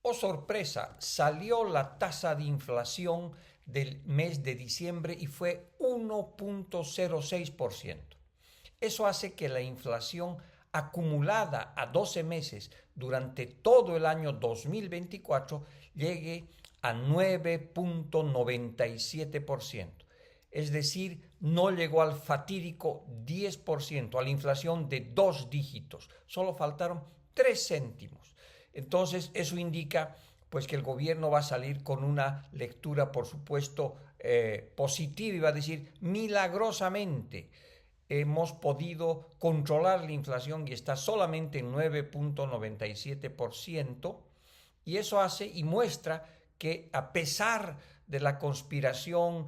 Oh sorpresa, salió la tasa de inflación del mes de diciembre y fue 1,06%. Eso hace que la inflación acumulada a 12 meses durante todo el año 2024 llegue a 9,97%. Es decir, no llegó al fatídico 10%, a la inflación de dos dígitos. Solo faltaron 3 céntimos. Entonces, eso indica pues que el gobierno va a salir con una lectura, por supuesto, positiva y va a decir, milagrosamente hemos podido controlar la inflación y está solamente en 9,97%, y eso hace y muestra que a pesar de la conspiración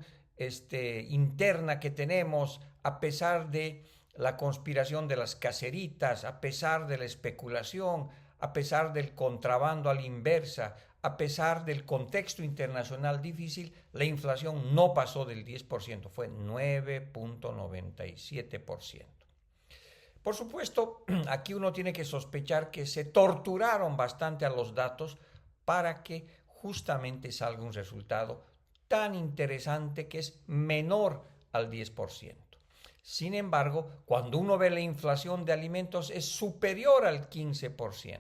interna que tenemos, a pesar de la conspiración de las caseritas, a pesar de la especulación, a pesar del contrabando a la inversa, a pesar del contexto internacional difícil, la inflación no pasó del 10%, fue 9,97%. Por supuesto, aquí uno tiene que sospechar que se torturaron bastante a los datos para que justamente salga un resultado tan interesante que es menor al 10%. Sin embargo, cuando uno ve la inflación de alimentos es superior al 15%.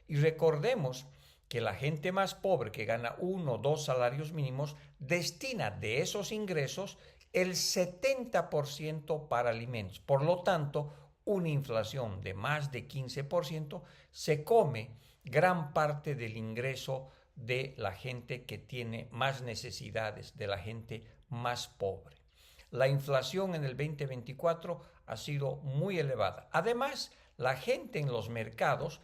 Y recordemos que la gente más pobre que gana 1 o 2 salarios mínimos destina de esos ingresos el 70% para alimentos. Por lo tanto, una inflación de más de 15% se come gran parte del ingreso de la gente que tiene más necesidades, de la gente más pobre. La inflación en el 2024 ha sido muy elevada. Además, la gente en los mercados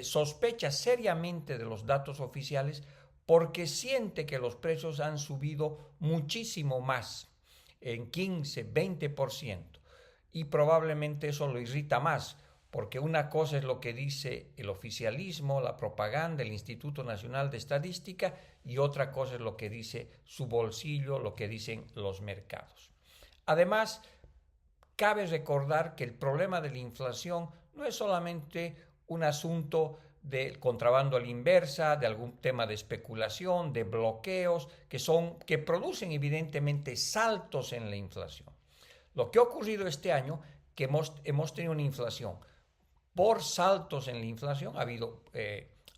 sospecha seriamente de los datos oficiales porque siente que los precios han subido muchísimo más, en 15, 20%, y probablemente eso lo irrita más, porque una cosa es lo que dice el oficialismo, la propaganda, el Instituto Nacional de Estadística, y otra cosa es lo que dice su bolsillo, lo que dicen los mercados. Además, cabe recordar que el problema de la inflación no es solamente un asunto del contrabando a la inversa, de algún tema de especulación, de bloqueos, que producen evidentemente saltos en la inflación. Lo que ha ocurrido este año, que hemos tenido una inflación por saltos en la inflación, ha habido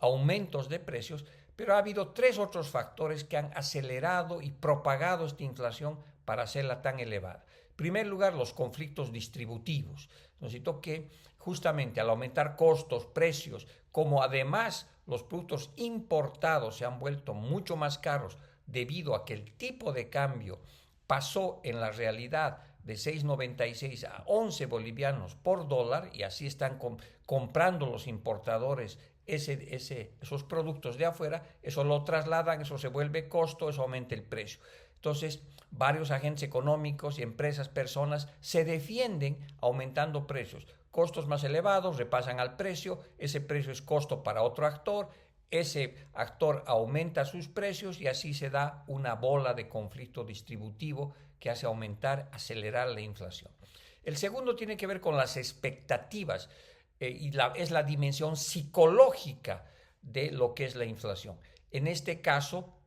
aumentos de precios, pero ha habido 3 otros factores que han acelerado y propagado esta inflación para hacerla tan elevada. En primer lugar, los conflictos distributivos. Necesito que justamente al aumentar costos, precios, como además los productos importados se han vuelto mucho más caros debido a que el tipo de cambio pasó en la realidad de 6,96 a 11 bolivianos por dólar, y así están comprando los importadores esos productos de afuera, eso lo trasladan, eso se vuelve costo, eso aumenta el precio. Entonces, varios agentes económicos y empresas, personas, se defienden aumentando precios. Costos más elevados repasan al precio, ese precio es costo para otro actor, ese actor aumenta sus precios y así se da una bola de conflicto distributivo que hace aumentar, acelerar la inflación. El segundo tiene que ver con las expectativas es la dimensión psicológica de lo que es la inflación. En este caso,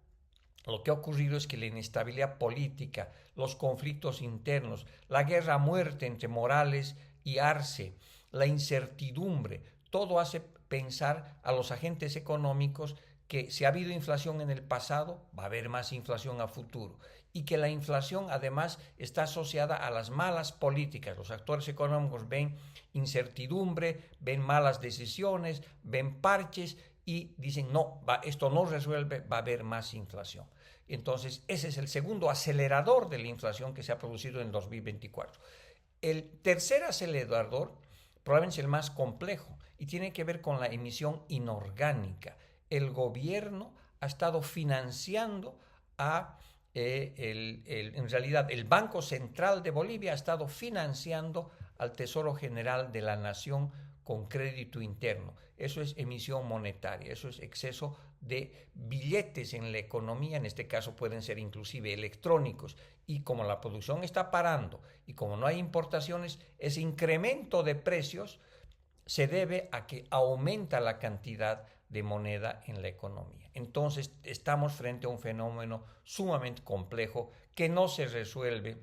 lo que ha ocurrido es que la inestabilidad política, los conflictos internos, la guerra a muerte entre Morales y Arce, la incertidumbre, todo hace pensar a los agentes económicos que si ha habido inflación en el pasado, va a haber más inflación a futuro, y que la inflación además está asociada a las malas políticas. Los actores económicos ven incertidumbre, ven malas decisiones, ven parches y dicen, no, esto no resuelve, va a haber más inflación. Entonces, ese es el segundo acelerador de la inflación que se ha producido en el 2024. El tercer acelerador, probablemente el más complejo, y tiene que ver con la emisión inorgánica. El gobierno ha estado financiando en realidad el Banco Central de Bolivia ha estado financiando al Tesoro General de la Nación con crédito interno. Eso es emisión monetaria, eso es exceso de billetes en la economía, en este caso pueden ser inclusive electrónicos, y como la producción está parando y como no hay importaciones, ese incremento de precios se debe a que aumenta la cantidad de moneda en la economía. Entonces, estamos frente a un fenómeno sumamente complejo que no se resuelve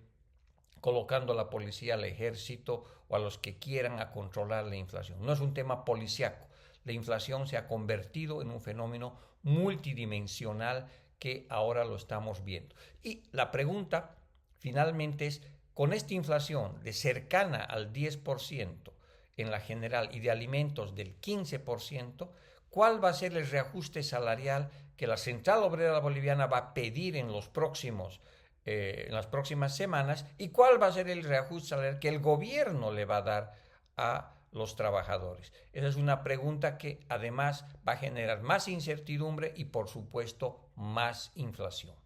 colocando a la policía, al ejército o a los que quieran a controlar la inflación. No es un tema policíaco. La inflación se ha convertido en un fenómeno multidimensional que ahora lo estamos viendo. Y la pregunta finalmente es, con esta inflación de cercana al 10% en la general y de alimentos del 15%, ¿cuál va a ser el reajuste salarial que la Central Obrera Boliviana va a pedir en las próximas semanas, y cuál va a ser el reajuste salarial que el gobierno le va a dar a los trabajadores? Esa es una pregunta que además va a generar más incertidumbre y por supuesto más inflación.